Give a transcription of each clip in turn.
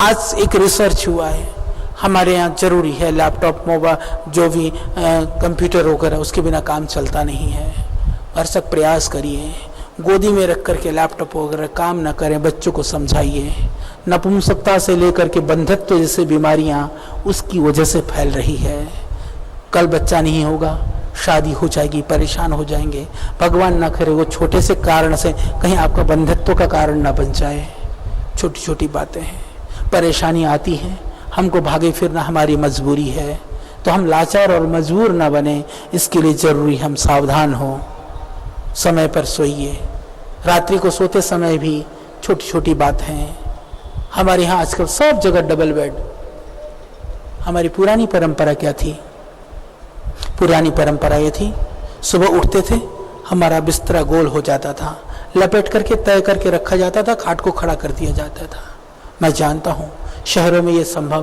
आज एक रिसर्च हुआ है, हमारे यहाँ जरूरी है लैपटॉप, मोबाइल, जो भी कंप्यूटर वगैरह, उसके बिना काम चलता नहीं है। भरसक प्रयास करिए, गोदी में रख करके लैपटॉप वगैरह काम ना करें, बच्चों को समझाइए। नपुंसकता से लेकर के बंधत्व जैसे बीमारियां उसकी वजह से फैल रही है। कल बच्चा नहीं होगा, शादी हो जाएगी, परेशान हो जाएंगे। भगवान ना करे वो छोटे से कारण से कहीं आपका बंधत्व का कारण ना बन जाए। छोटी छोटी बातें हैं, परेशानी आती है, हमको भागे फिरना हमारी मजबूरी है, तो हम लाचार और मजबूर ना बने, इसके लिए जरूरी हम सावधान हो। समय पर सोइए, रात्रि को सोते समय भी छोटी छोटी बात हैं। हमारे यहाँ आजकल सब जगह डबल बेड। हमारी पुरानी परंपरा क्या थी? पुरानी परंपरा ये थी, सुबह उठते थे, हमारा बिस्तरा गोल हो जाता था, लपेट करके तय करके रखा जाता था, खाट को खड़ा कर दिया जाता था। मैं जानता हूँ शहरों में ये संभव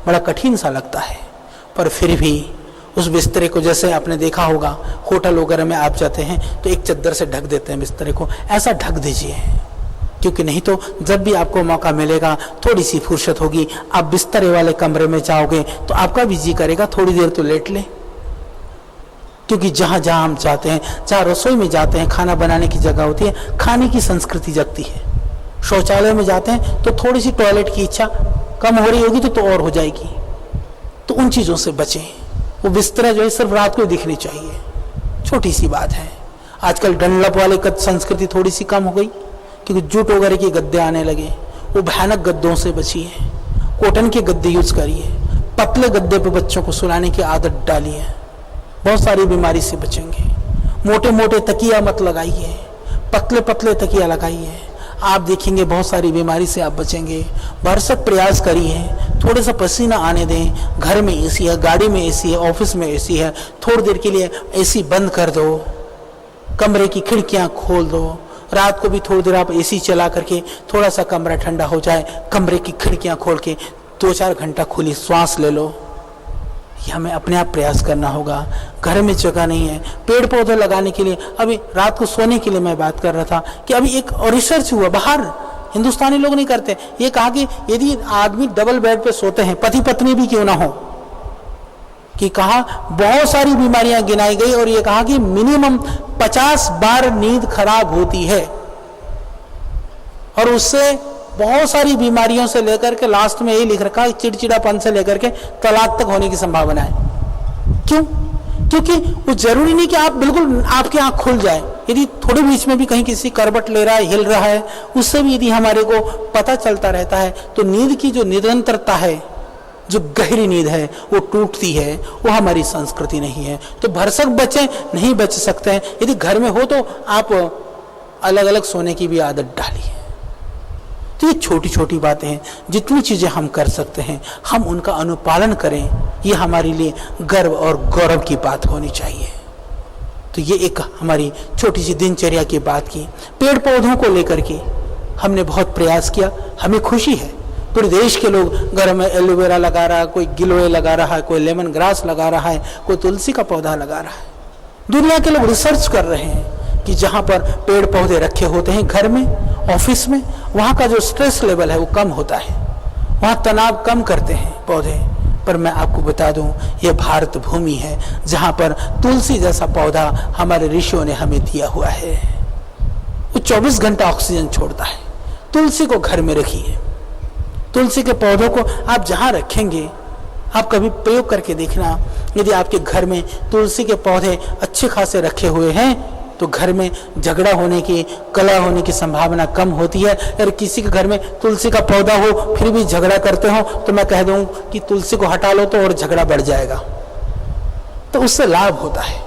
बड़ा कठिन सा लगता है, पर फिर भी उस बिस्तरे को, जैसे आपने देखा होगा होटल वगैरह में आप जाते हैं तो एक चद्दर से ढक देते हैं बिस्तरे को, ऐसा ढक दीजिए, क्योंकि नहीं तो जब भी आपको मौका मिलेगा, थोड़ी सी फुर्सत होगी, आप बिस्तरे वाले कमरे में जाओगे तो आपका भी जी करेगा थोड़ी देर तो लेट ले। क्योंकि जहां जहां हम जाते हैं, जहां रसोई में जाते हैं, खाना बनाने की जगह होती है, खाने की संस्कृति जगती है। शौचालय में जाते हैं तो थोड़ी सी टॉयलेट की इच्छा कम हो रही होगी तो और हो जाएगी, तो उन चीजों से बचें। वो बिस्तरा जो है सिर्फ रात को दिखनी चाहिए, छोटी सी बात है। आजकल डनलप वाले संस्कृति थोड़ी सी कम हो गई, क्योंकि जूट वगैरह के गद्दे आने लगे। वो भयानक गद्दों से बचिए, कॉटन के गद्दे यूज करिए, पतले गद्दे पे बच्चों को सुलाने की आदत डालिए, बहुत सारी बीमारी से बचेंगे। मोटे मोटे तकिया मत लगाइए, पतले पतले तकिया लगाइए, आप देखेंगे बहुत सारी बीमारी से आप बचेंगे। भरसक प्रयास करिए, थोड़ा सा पसीना आने दें। घर में एसी है, गाड़ी में एसी है, ऑफिस में एसी है, थोड़ी देर के लिए एसी बंद कर दो, कमरे की खिड़कियां खोल दो। रात को भी थोड़ी देर आप एसी चला करके थोड़ा सा कमरा ठंडा हो जाए, कमरे की खिड़कियां खोल के 2-4 घंटा खुली श्वास ले लो। ये हमें अपने आप प्रयास करना होगा। घर में जगह नहीं है पेड़ पौधे लगाने के लिए। अभी रात को सोने के लिए मैं बात कर रहा था कि अभी एक रिसर्च हुआ, बाहर हिंदुस्तानी लोग नहीं करते, ये कहा कि यदि आदमी डबल बेड पे सोते हैं, पति पत्नी भी क्यों ना हो, कि कहा बहुत सारी बीमारियां गिनाई गई और ये कहा कि मिनिमम 50 बार नींद खराब होती है, और उससे बहुत सारी बीमारियों से लेकर के लास्ट में यही लिख रखा है चिड़चिड़ापन से लेकर के तलाक तक होने की संभावना है। क्यों? क्योंकि वो जरूरी नहीं कि आप बिल्कुल आपकी आंख खुल जाए, यदि थोड़े बीच में भी कहीं किसी करवट ले रहा है, हिल रहा है, उससे भी यदि हमारे को पता चलता रहता है, तो नींद की जो निरंतरता है, जो गहरी नींद है, वो टूटती है। वो हमारी संस्कृति नहीं है। तो भरसक बचे नहीं बच सकते हैं। यदि घर में हो तो आप अलग अलग सोने की भी आदत डालिए। तो ये छोटी छोटी बातें हैं, जितनी चीजें हम कर सकते हैं हम उनका अनुपालन करें, ये हमारे लिए गर्व और गौरव की बात होनी चाहिए। तो ये एक हमारी छोटी सी दिनचर्या की बात की। पेड़ पौधों को लेकर के हमने बहुत प्रयास किया, हमें खुशी है। पूरे देश के लोग घर में एलोवेरा लगा रहा है, कोई गिलोय लगा रहा है, कोई लेमन ग्रास लगा रहा है, कोई तुलसी का पौधा लगा रहा है। दुनिया के लोग रिसर्च कर रहे हैं कि जहां पर पेड़ पौधे रखे होते हैं घर में, ऑफिस में, वहां का जो स्ट्रेस लेवल है वो कम होता है, वहां तनाव कम करते हैं पौधे। पर मैं आपको बता दूं, ये भारत भूमि है जहां पर तुलसी जैसा पौधा हमारे ऋषियों ने हमें दिया हुआ है। वो 24 घंटा ऑक्सीजन छोड़ता है। तुलसी को घर में रखिए। तुलसी के पौधों को आप जहां रखेंगे, आप कभी प्रयोग करके देखना, यदि आपके घर में तुलसी के पौधे अच्छे खासे रखे हुए हैं तो घर में झगड़ा होने की, कलह होने की संभावना कम होती है। अगर किसी के घर में तुलसी का पौधा हो फिर भी झगड़ा करते हो तो मैं कह दूं कि तुलसी को हटा लो तो और झगड़ा बढ़ जाएगा। तो उससे लाभ होता है,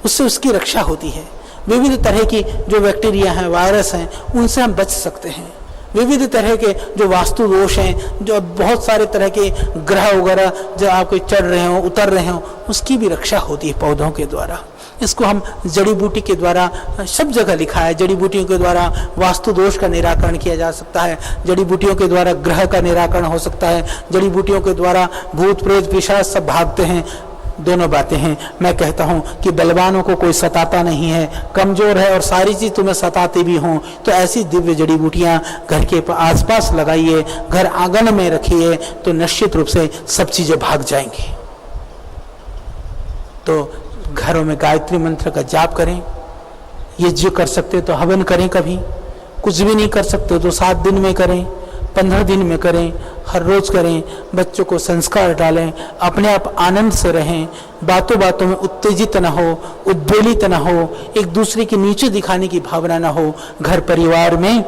उससे उसकी रक्षा होती है। विविध तरह की जो बैक्टीरिया हैं, वायरस हैं, उनसे हम बच सकते हैं। विविध तरह के जो वास्तु दोष हैं, जो बहुत सारे तरह के ग्रह वगैरह जो आपको चढ़ रहे हो, उतर रहे हो, उसकी भी रक्षा होती है पौधों के द्वारा। इसको हम जड़ी बूटी के द्वारा, सब जगह लिखा है, जड़ी बूटियों के द्वारा वास्तु दोष का निराकरण किया जा सकता है, जड़ी बूटियों के द्वारा ग्रह का निराकरण हो सकता है, जड़ी बूटियों के द्वारा भूत प्रेत पिशाच सब भागते हैं। दोनों बातें हैं। मैं कहता हूं कि बलवानों को कोई सताता नहीं है, कमजोर है और सारी चीज तुम्हें सताते भी हों तो ऐसी दिव्य जड़ी बूटियां घर के आसपास लगाइए, घर आंगन में रखिए, तो निश्चित रूप से सब चीजें भाग जाएंगी। तो घरों में गायत्री मंत्र का जाप करें, यज्ञ कर सकते तो हवन करें, कभी कुछ भी नहीं कर सकते तो 7 दिन में करें, 15 दिन में करें, हर रोज करें। बच्चों को संस्कार डालें, अपने आप आनंद से रहें, बातों बातों में उत्तेजित न हो, उद्वेलित न हो, एक दूसरे के नीचे दिखाने की भावना न हो। घर परिवार में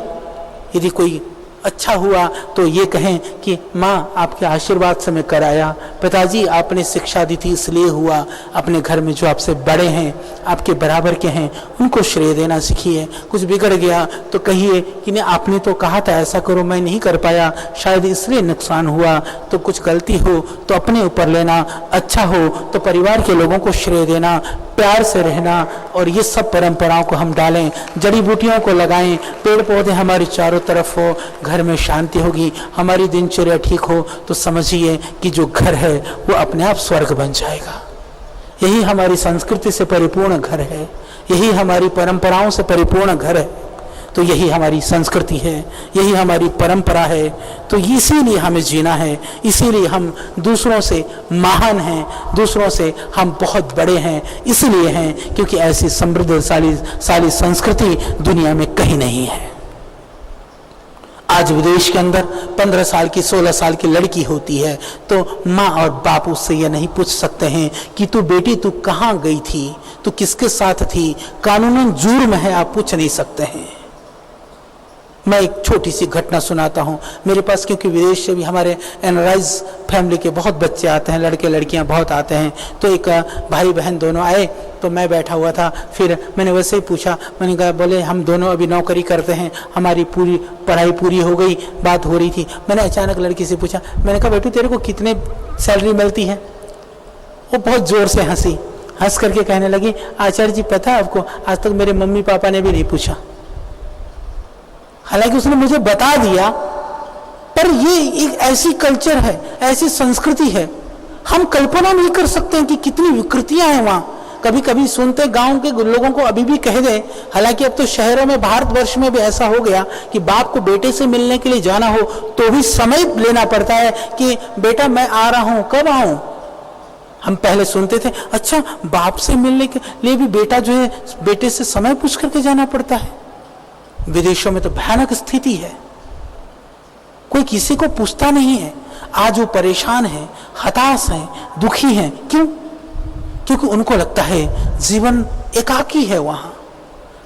यदि कोई अच्छा हुआ तो ये कहें कि माँ आपके आशीर्वाद से मैं कराया, पिताजी आपने शिक्षा दी थी इसलिए हुआ। अपने घर में जो आपसे बड़े हैं, आपके बराबर के हैं, उनको श्रेय देना सीखिए। कुछ बिगड़ गया तो कहिए कि नहीं आपने तो कहा था ऐसा करो, मैं नहीं कर पाया, शायद इसलिए नुकसान हुआ। तो कुछ गलती हो तो अपने ऊपर लेना, अच्छा हो तो परिवार के लोगों को श्रेय देना, प्यार से रहना। और ये सब परंपराओं को हम डालें, जड़ी बूटियों को लगाएं, पेड़ पौधे हमारे चारों तरफ हो, घर में शांति होगी, हमारी दिनचर्या ठीक हो तो समझिए कि जो घर है वो अपने आप स्वर्ग बन जाएगा। यही हमारी संस्कृति से परिपूर्ण घर है, यही हमारी परंपराओं से परिपूर्ण घर है। तो यही हमारी संस्कृति है, यही हमारी परंपरा है। तो इसीलिए हमें जीना है, इसीलिए हम दूसरों से महान हैं, दूसरों से हम बहुत बड़े हैं, इसलिए हैं क्योंकि ऐसी समृद्धशाली संस्कृति दुनिया में कहीं नहीं है। आज विदेश के अंदर 15 साल की 16 साल की लड़की होती है तो माँ और बाप उससे यह नहीं पूछ सकते हैं कि तू बेटी तू कहाँ गई थी, तू किसके साथ थी, कानूनन जुर्म है, आप पूछ नहीं सकते हैं। मैं एक छोटी सी घटना सुनाता हूँ। मेरे पास क्योंकि विदेश से भी हमारे एनराइज फैमिली के बहुत बच्चे आते हैं, लड़के लड़कियाँ बहुत आते हैं, तो एक भाई बहन दोनों आए तो मैं बैठा हुआ था। फिर मैंने वैसे ही पूछा, मैंने कहा बोले हम दोनों अभी नौकरी करते हैं, हमारी पूरी पढ़ाई पूरी हो गई, बात हो रही थी। मैंने अचानक लड़की से पूछा, मैंने कहा बेटू तेरे को कितने सैलरी मिलती है? वो बहुत जोर से हंसी, हंस करके कहने लगी आचार्य जी पता है आपको, आज तक मेरे मम्मी पापा ने भी नहीं पूछा। हालांकि उसने मुझे बता दिया, पर ये एक ऐसी कल्चर है, ऐसी संस्कृति है, हम कल्पना नहीं कर सकते हैं कि कितनी विकृतियां हैं वहां। कभी कभी सुनते गांव के लोगों को अभी भी कह दें, हालांकि अब तो शहरों में भारतवर्ष में भी ऐसा हो गया कि बाप को बेटे से मिलने के लिए जाना हो तो भी समय लेना पड़ता है कि बेटा मैं आ रहा हूं, कब आऊं। हम पहले सुनते थे अच्छा बाप से मिलने के लिए भी बेटा जो है बेटे से समय पूछ करके जाना पड़ता है। विदेशों में तो भयानक स्थिति है, कोई किसी को पूछता नहीं है। आज वो परेशान है, हताश है, दुखी है। क्यों? क्योंकि उनको लगता है जीवन एकाकी है वहां।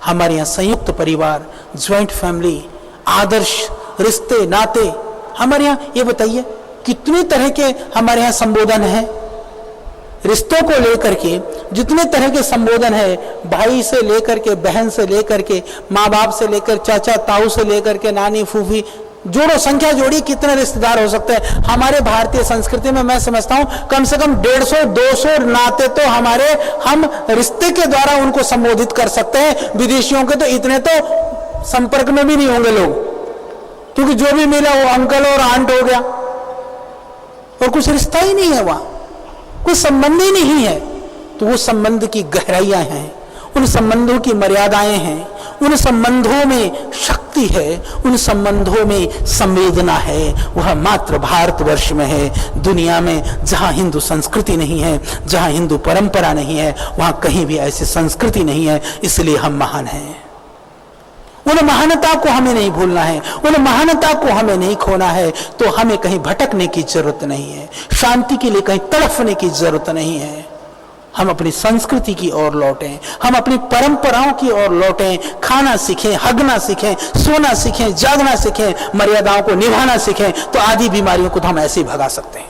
हमारे यहाँ संयुक्त परिवार, ज्वाइंट फैमिली, आदर्श रिश्ते नाते, हमारे यहाँ ये बताइए कितने तरह के हमारे यहाँ संबोधन है रिश्तों को लेकर के। जितने तरह के संबोधन है, भाई से लेकर के, बहन से लेकर के, माँ बाप से लेकर, चाचा ताऊ से लेकर के, नानी फूफी, जोड़ो संख्या जोड़ी कितने रिश्तेदार हो सकते हैं। हमारे भारतीय संस्कृति में मैं समझता हूं कम से कम 150-200 नाते तो हमारे हम रिश्ते के द्वारा उनको संबोधित कर सकते हैं। विदेशियों के तो इतने तो संपर्क में भी नहीं होंगे लोग, क्योंकि जो भी मिला वो अंकल और आंट हो गया और कुछ रिश्ता ही नहीं है, वहां कोई संबंध ही नहीं है। तो वो संबंध की गहराइयां हैं, उन संबंधों की मर्यादाएं हैं, उन संबंधों में शक्ति है, उन संबंधों में संवेदना है। वह मात्र भारतवर्ष में है। दुनिया में जहां हिंदू संस्कृति नहीं है, जहां हिंदू परंपरा नहीं है, वहां कहीं भी ऐसी संस्कृति नहीं है। इसलिए हम महान हैं। उन महानता को हमें नहीं भूलना है, उन महानता को हमें नहीं खोना है। तो हमें कहीं भटकने की जरूरत नहीं है, शांति के लिए कहीं तड़फने की जरूरत नहीं है। हम अपनी संस्कृति की ओर लौटें, हम अपनी परंपराओं की ओर लौटें, खाना सीखें, हगना सीखें, सोना सीखें, जागना सीखें, मर्यादाओं को निभाना सीखें। तो आदि बीमारियों को तो हम ऐसे ही भगा सकते हैं।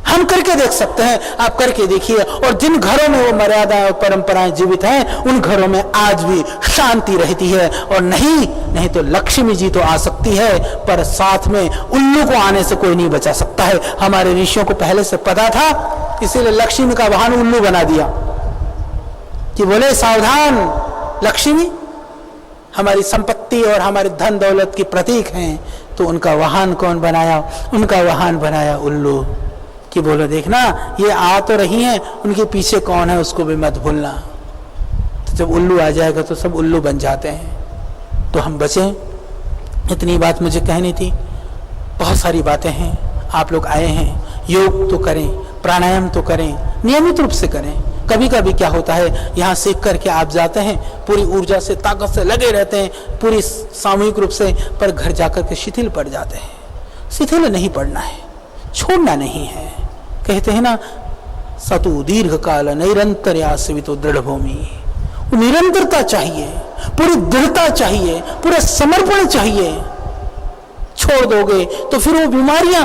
हम करके देख सकते हैं, आप करके देखिए। और जिन घरों में वो मर्यादा और परंपराएं जीवित हैं, उन घरों में आज भी शांति रहती है। और नहीं तो लक्ष्मी जी तो आ सकती है, पर साथ में उल्लू को आने से कोई नहीं बचा सकता है। हमारे ऋषियों को पहले से पता था, इसीलिए लक्ष्मी का वाहन उल्लू बना दिया कि बोले सावधान, लक्ष्मी हमारी संपत्ति और हमारे धन दौलत की प्रतीक हैं। तो उनका वाहन कौन बनाया? उनका वाहन बनाया उल्लू, कि बोलो देखना ये आ तो रही हैं, उनके पीछे कौन है उसको भी मत भूलना। तो जब उल्लू आ जाएगा तो सब उल्लू बन जाते हैं। तो हम बचें, इतनी बात मुझे कहनी थी। बहुत सारी बातें हैं, आप लोग आए हैं, योग तो करें, प्राणायाम तो करें, नियमित रूप से करें। कभी कभी क्या होता है, यहाँ सीख करके आप जाते हैं, पूरी ऊर्जा से ताकत से लगे रहते हैं, पूरी सामूहिक रूप से, पर घर जाकर के शिथिल पड़ जाते हैं। शिथिल नहीं पड़ना है, छोड़ना नहीं है। कहते हैं ना, सतु दीर्घ काल निरंतर आश्रितो दृढ़ भूमि। निरंतरता चाहिए, पूरी दृढ़ता चाहिए, पूरा समर्पण चाहिए। छोड़ दोगे तो फिर वो बीमारियां,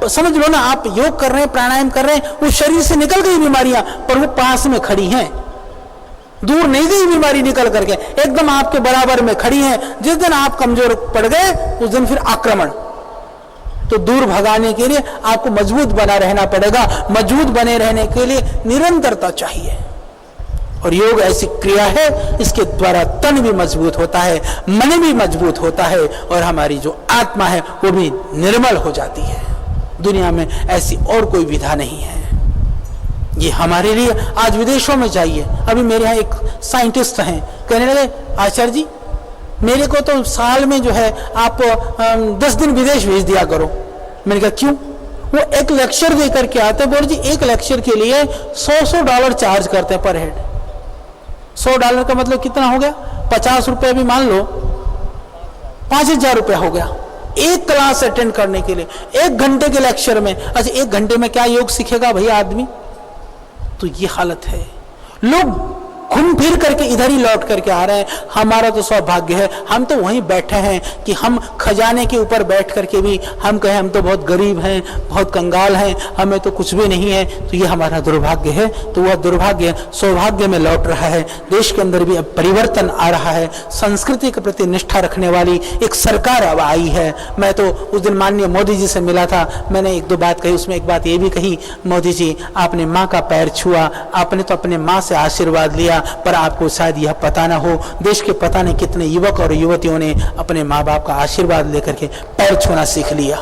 समझ लो ना, आप योग कर रहे हैं, प्राणायाम कर रहे हैं, वो शरीर से निकल गई बीमारियां, पर वो पास में खड़ी हैं, दूर नहीं गई बीमारी निकल करके, एकदम आपके बराबर में खड़ी हैं। जिस दिन आप कमजोर पड़ गए उस दिन फिर आक्रमण। तो दूर भगाने के लिए आपको मजबूत बना रहना पड़ेगा। मजबूत बने रहने के लिए निरंतरता चाहिए। और योग ऐसी क्रिया है, इसके द्वारा तन भी मजबूत होता है, मन भी मजबूत होता है, और हमारी जो आत्मा है वो भी निर्मल हो जाती है। दुनिया में ऐसी और कोई विधा नहीं है। ये हमारे लिए आज विदेशों में जाइए। अभी मेरे यहाँ एक साइंटिस्ट हैं, कहने लगे आचार्य जी मेरे को तो साल में जो है आप 10 दिन विदेश भेज दिया करो। मैंने कहा क्यों? वो एक लेक्चर दे करके आते हैं। बोल जी एक लेक्चर के लिए $100 चार्ज करते हैं पर हेड। $100 का मतलब कितना हो गया? 50 रुपये भी मान लो, 5000 रुपया हो गया एक क्लास अटेंड करने के लिए, 1 घंटे के लेक्चर में। अच्छा 1 घंटे में क्या योग सीखेगा भैया आदमी? तो ये हालत है। लोग घूम फिर करके इधर ही लौट करके आ रहे हैं। हमारा तो सौभाग्य है, हम तो वहीं बैठे हैं कि हम खजाने के ऊपर बैठ करके भी हम कहें हम तो बहुत गरीब हैं, बहुत कंगाल हैं, हमें तो कुछ भी नहीं है। तो ये हमारा दुर्भाग्य है। तो वह दुर्भाग्य सौभाग्य में लौट रहा है। देश के अंदर भी अब परिवर्तन आ रहा है। संस्कृति के प्रति निष्ठा रखने वाली एक सरकार अब आई है। मैं तो उस दिन माननीय मोदी जी से मिला था, मैंने 1-2 बात कही, उसमें एक बात ये भी कही, मोदी जी आपने माँ का पैर छुआ, आपने तो अपने माँ से आशीर्वाद लिया, पर आपको शायद यह पता ना हो, देश के पता नहीं कितने युवक और युवतियों ने अपने माँ बाप का आशीर्वाद लेकर के पैर छूना सीख लिया।